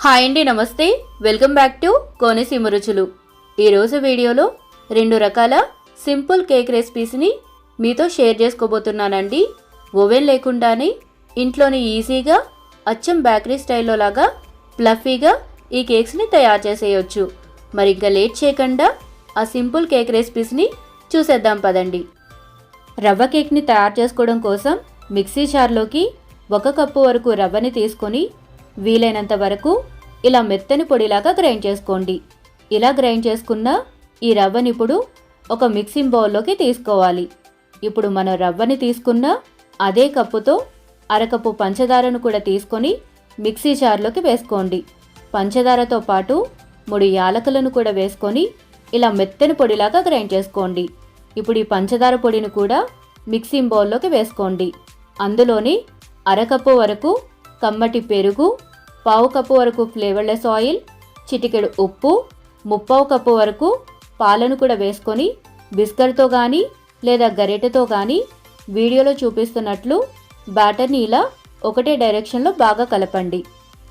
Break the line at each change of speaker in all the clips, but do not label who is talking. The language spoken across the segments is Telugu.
హాయ్ అండి, నమస్తే. వెల్కమ్ బ్యాక్ టు కోనసీమ రుచులు. ఈరోజు వీడియోలో 2 రకాల సింపుల్ కేక్ రెసిపీస్ని మీతో షేర్ చేసుకోబోతున్నానండి. ఓవెన్ లేకుండానే ఇంట్లోనే ఈజీగా అచ్చం బేకరీ స్టైల్లో లాగా ఫ్లఫీగా ఈ కేక్స్ని తయారు చేసేయచ్చు. మరి ఇంకా లేట్ చేయకుండా ఆ సింపుల్ కేక్ రెసిపీస్ని చూసేద్దాం పదండి. రవ్వ కేక్ని తయారు చేసుకోవడం కోసం మిక్సీ జార్లోకి 1 కప్పు వరకు రవ్వని తీసుకొని వీలైనంత వరకు ఇలా మెత్తని పొడిలాగా గ్రైండ్ చేసుకోండి. ఇలా గ్రైండ్ చేసుకున్న ఈ రవ్వని ఇప్పుడు ఒక మిక్సింగ్ బౌల్లోకి తీసుకోవాలి. ఇప్పుడు మనం రవ్వని తీసుకున్న అదే కప్పుతో అరకప్పు పంచదారను కూడా తీసుకొని మిక్సీ జార్లోకి వేసుకోండి. పంచదారతో పాటు 3 యాలకులను కూడా వేసుకొని ఇలా మెత్తని పొడిలాగా గ్రైండ్ చేసుకోండి. ఇప్పుడు ఈ పంచదార పొడిని కూడా మిక్సింగ్ బౌల్లోకి వేసుకోండి. అందులోని అరకప్పు వరకు కమ్మటి పెరుగు, 1/2 కప్పు వరకు ఫ్లేవర్లెస్ ఆయిల్, చిటికెడు ఉప్పు, 1/2 కప్పు వరకు పాలను కూడా వేసుకొని బిస్కర్తో కానీ లేదా గరిటెతో కానీ వీడియోలో చూపిస్తున్నట్లు బ్యాటర్ని ఇలా ఒకటే డైరెక్షన్లో బాగా కలపండి.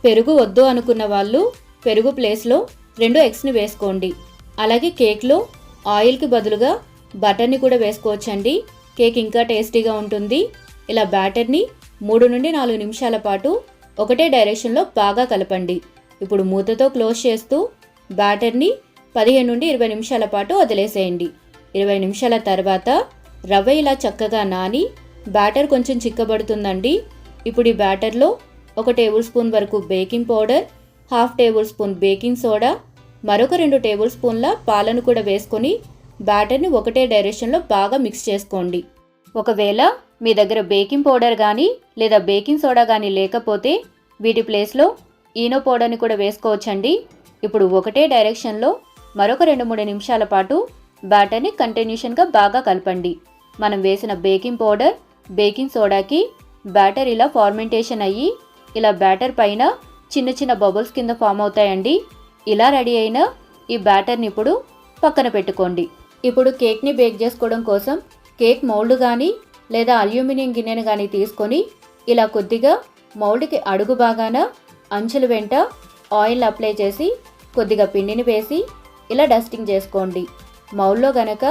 పెరుగు వద్దు అనుకున్న వాళ్ళు పెరుగు ప్లేస్లో 2 ఎగ్స్ని వేసుకోండి. అలాగే కేక్లో ఆయిల్కి బదులుగా బటర్ని కూడా వేసుకోవచ్చండి. కేక్ ఇంకా టేస్టీగా ఉంటుంది. ఇలా బ్యాటర్ని 3 నుండి 4 నిమిషాల పాటు ఒకటే డైరెక్షన్లో బాగా కలపండి. ఇప్పుడు మూతతో క్లోజ్ చేస్తూ బ్యాటర్ని 15 నుండి 20 నిమిషాల పాటు వదిలేసేయండి. 20 నిమిషాల తర్వాత రవ్వ ఇలా చక్కగా నాని బ్యాటర్ కొంచెం చిక్కబడుతుందండి. ఇప్పుడు ఈ బ్యాటర్లో 1 టేబుల్ స్పూన్ వరకు baking powder, 1/2 tablespoon baking soda, మరొక 2 టేబుల్ స్పూన్ల పాలను కూడా వేసుకొని బ్యాటర్ని ఒకటే డైరెక్షన్లో బాగా మిక్స్ చేసుకోండి. ఒకవేళ మీ దగ్గర బేకింగ్ పౌడర్ కానీ లేదా బేకింగ్ సోడా కానీ లేకపోతే వీటి ప్లేస్లో ఈనో పౌడర్ని కూడా వేసుకోవచ్చండి. ఇప్పుడు ఒకటే డైరెక్షన్లో మరొక 2-3 నిమిషాల పాటు బ్యాటర్ని కంటిన్యూషన్గా బాగా కలపండి. మనం వేసిన బేకింగ్ పౌడర్, బేకింగ్ సోడాకి బ్యాటర్ ఇలా ఫార్మెంటేషన్ అయ్యి ఇలా బ్యాటర్ పైన చిన్న చిన్న బబుల్స్ కింద ఫామ్ అవుతాయండి. ఇలా రెడీ అయిన ఈ బ్యాటర్ని ఇప్పుడు పక్కన పెట్టుకోండి. ఇప్పుడు కేక్ని బేక్ చేసుకోవడం కోసం కేక్ మౌల్డ్ కానీ లేదా అల్యూమినియం గిన్నెను కానీ తీసుకొని ఇలా కొద్దిగా మౌల్డ్కి అడుగు భాగాన అంచుల వెంట ఆయిల్ అప్లై చేసి కొద్దిగా పిండిని వేసి ఇలా డస్టింగ్ చేసుకోండి. మౌల్డ్లో గనక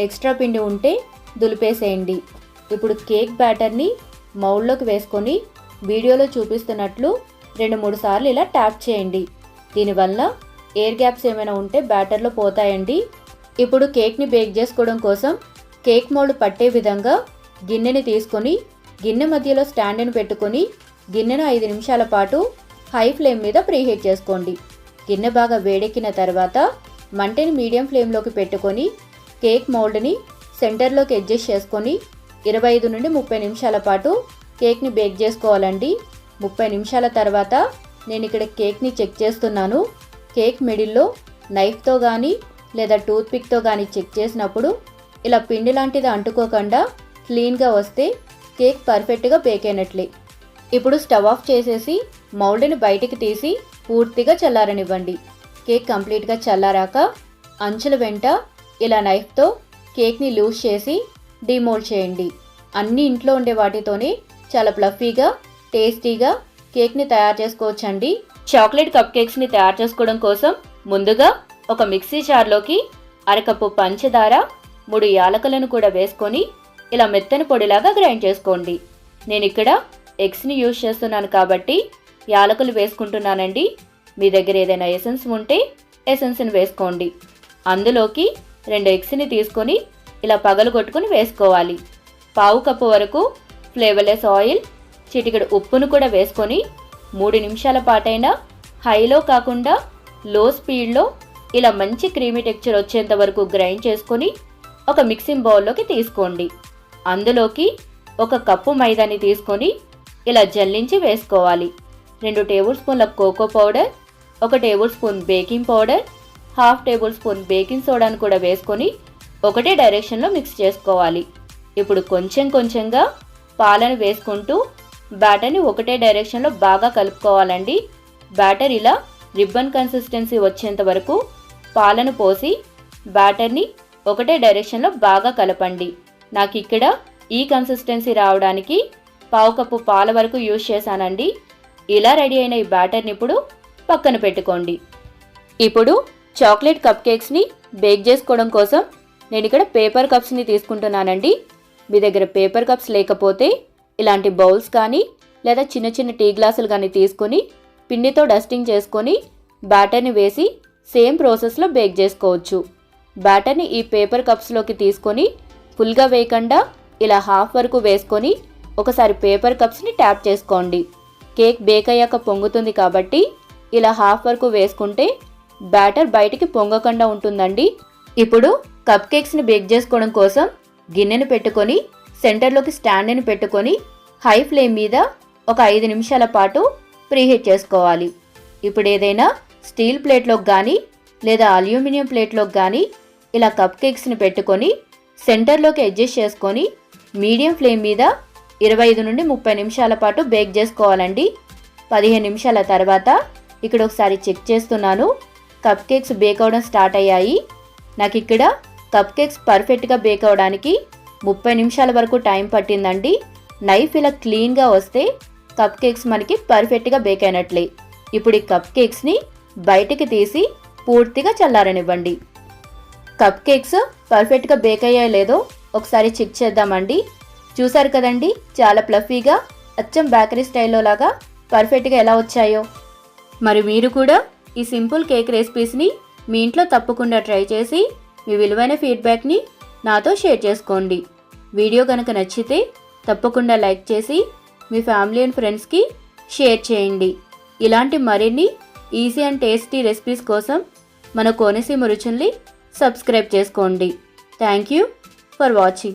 ఎక్స్ట్రా పిండి ఉంటే దులిపేసేయండి. ఇప్పుడు కేక్ బ్యాటర్ని మౌల్డ్లోకి వేసుకొని వీడియోలో చూపిస్తున్నట్లు 2-3 సార్లు ఇలా ట్యాప్ చేయండి. దీనివల్ల ఎయిర్ గ్యాప్స్ ఏమైనా ఉంటే బ్యాటర్లో పోతాయండి. ఇప్పుడు కేక్ని బేక్ చేసుకోవడం కోసం కేక్ మౌల్డ్ పట్టే విధంగా గిన్నెని తీసుకొని గిన్నె మధ్యలో స్టాండ్ని పెట్టుకొని గిన్నెను 5 నిమిషాల పాటు హై ఫ్లేమ్ మీద ప్రీహీట్ చేసుకోండి. గిన్నె బాగా వేడెక్కిన తర్వాత మంటని మీడియం ఫ్లేమ్లోకి పెట్టుకొని కేక్ మౌల్డ్ని సెంటర్లోకి అడ్జస్ట్ చేసుకొని 25 నుండి 30 నిమిషాల పాటు కేక్ని బేక్ చేసుకోవాలండి. 30 నిమిషాల తర్వాత నేను ఇక్కడ కేక్ని చెక్ చేస్తున్నాను. కేక్ మిడిల్లో నైఫ్తో కానీ లేదా టూత్పిక్తో కానీ చెక్ చేసినప్పుడు ఇలా పిండి లాంటిది అంటుకోకుండా క్లీన్గా వస్తే కేక్ పర్ఫెక్ట్గా బేక్ అయినట్లే. ఇప్పుడు స్టవ్ ఆఫ్ చేసేసి మౌల్డ్ని బయటికి తీసి పూర్తిగా చల్లారనివ్వండి. కేక్ కంప్లీట్గా చల్లారాక అంచుల వెంట ఇలా నైఫ్తో కేక్ని లూజ్ చేసి డిమోల్డ్ చేయండి. అన్ని ఇంట్లో ఉండే వాటితోనే చాలా ఫ్లఫీగా టేస్టీగా కేక్ని తయారు చేసుకోవచ్చండి. చాక్లెట్ కప్ కేక్స్ని తయారు చేసుకోవడం కోసం ముందుగా ఒక మిక్సీ జార్లోకి అరకప్పు పంచదార, 3 యాలకులను కూడా వేసుకొని ఇలా మెత్తని పొడిలాగా గ్రైండ్ చేసుకోండి. నేను ఇక్కడ ఎగ్స్ని యూజ్ చేస్తున్నాను కాబట్టి యాలకులు వేసుకుంటున్నానండి. మీ దగ్గర ఏదైనా ఎసెన్స్ ఉంటే ఎసెన్స్ని వేసుకోండి. అందులోకి 2 ఎగ్స్ని తీసుకొని ఇలా పగలగొట్టుకుని వేసుకోవాలి. 1/2 కప్పు వరకు ఫ్లేవర్లెస్ ఆయిల్, చిటికెడు ఉప్పును కూడా వేసుకొని 3 నిమిషాల పాటైనా హైలో కాకుండా లో స్పీడ్లో ఇలా మంచి క్రీమీ టెక్స్చర్ వచ్చేంత వరకు గ్రైండ్ చేసుకొని ఒక మిక్సింగ్ బౌల్లోకి తీసుకోండి. అందులోకి 1 కప్పు మైదాని తీసుకొని ఇలా జల్లించి వేసుకోవాలి. 2 టేబుల్ స్పూన్ల cocoa powder, 1 tablespoon baking powder, 1/2 tablespoon baking సోడాను కూడా వేసుకొని ఒకటే డైరెక్షన్లో మిక్స్ చేసుకోవాలి. ఇప్పుడు కొంచెం కొంచెంగా పాలను వేసుకుంటూ బ్యాటర్ని ఒకటే డైరెక్షన్లో బాగా కలుపుకోవాలండి. బ్యాటర్ ఇలా రిబ్బన్ కన్సిస్టెన్సీ వచ్చేంత వరకు పాలను పోసి బ్యాటర్ని ఒకటే డైరెక్షన్లో బాగా కలపండి. నాకు ఇక్కడ ఈ కన్సిస్టెన్సీ రావడానికి 1/2 కప్పు పాల వరకు యూజ్ చేశానండి. ఇలా రెడీ అయిన ఈ బ్యాటర్ని ఇప్పుడు పక్కన పెట్టుకోండి. ఇప్పుడు చాక్లెట్ కప్ కేక్స్ని బేక్ చేసుకోవడం కోసం నేను ఇక్కడ పేపర్ కప్స్ని తీసుకుంటున్నానండి. మీ దగ్గర పేపర్ కప్స్ లేకపోతే ఇలాంటి బౌల్స్ కానీ లేదా చిన్న చిన్న టీ గ్లాసులు కానీ తీసుకొని పిండితో డస్టింగ్ చేసుకొని బ్యాటర్ని వేసి సేమ్ ప్రాసెస్లో బేక్ చేసుకోవచ్చు. బ్యాటర్ని ఈ పేపర్ కప్స్లోకి తీసుకొని ఫుల్గా వేయకుండా ఇలా హాఫ్ వరకు వేసుకొని ఒకసారి పేపర్ కప్స్ని ట్యాప్ చేసుకోండి. కేక్ బేక్ అయ్యాక పొంగుతుంది కాబట్టి ఇలా హాఫ్ వరకు వేసుకుంటే బ్యాటర్ బయటికి పొంగకుండా ఉంటుందండి. ఇప్పుడు కప్ కేక్స్ని బేక్ చేసుకోవడం కోసం గిన్నెను పెట్టుకొని సెంటర్లోకి స్టాండ్ని పెట్టుకొని హై ఫ్లేమ్ మీద ఒక 5 నిమిషాల పాటు ప్రీహీట్ చేసుకోవాలి. ఇప్పుడు ఏదైనా స్టీల్ ప్లేట్లోకి కానీ లేదా అల్యూమినియం ప్లేట్లోకి కానీ ఇలా కప్ కేక్స్ని పెట్టుకొని సెంటర్లోకి అడ్జస్ట్ చేసుకొని మీడియం ఫ్లేమ్ మీద 25 నుండి 30 నిమిషాల పాటు బేక్ చేసుకోవాలండి. 15 నిమిషాల తర్వాత ఇక్కడ ఒకసారి చెక్ చేస్తున్నాను. కప్ కేక్స్ బేక్ అవడం స్టార్ట్ అయ్యాయి. నాకు ఇక్కడ కప్ కేక్స్ పర్ఫెక్ట్గా బేక్ అవడానికి 30 నిమిషాల వరకు టైం పట్టిందండి. నైఫ్ ఇలా క్లీన్గా వస్తే కప్ కేక్స్ మనకి పర్ఫెక్ట్గా బేక్ అయినట్లే. ఇప్పుడు ఈ కప్ కేక్స్ని బయటికి తీసి పూర్తిగా చల్లారనివ్వండి. కప్ కేక్స్ పర్ఫెక్ట్గా బేక్ అయ్యాయో లేదో ఒకసారి చెక్ చేద్దామండి. చూసారు కదండి, చాలా ప్లఫీగా అచ్చం బేకరీ స్టైల్లో లాగా పర్ఫెక్ట్గా ఎలా వచ్చాయో. మరి మీరు కూడా ఈ సింపుల్ కేక్ రెసిపీస్ని మీ ఇంట్లో తప్పకుండా ట్రై చేసి మీ విలువైన ఫీడ్బ్యాక్ని నాతో షేర్ చేసుకోండి. వీడియో కనుక నచ్చితే తప్పకుండా లైక్ చేసి మీ ఫ్యామిలీ అండ్ ఫ్రెండ్స్కి షేర్ చేయండి. ఇలాంటి మరిన్ని ఈజీ అండ్ టేస్టీ రెసిపీస్ కోసం మన కోనసీమ రుచుల్ని సబ్స్క్రైబ్ చేసుకోండి. Thank you for watching.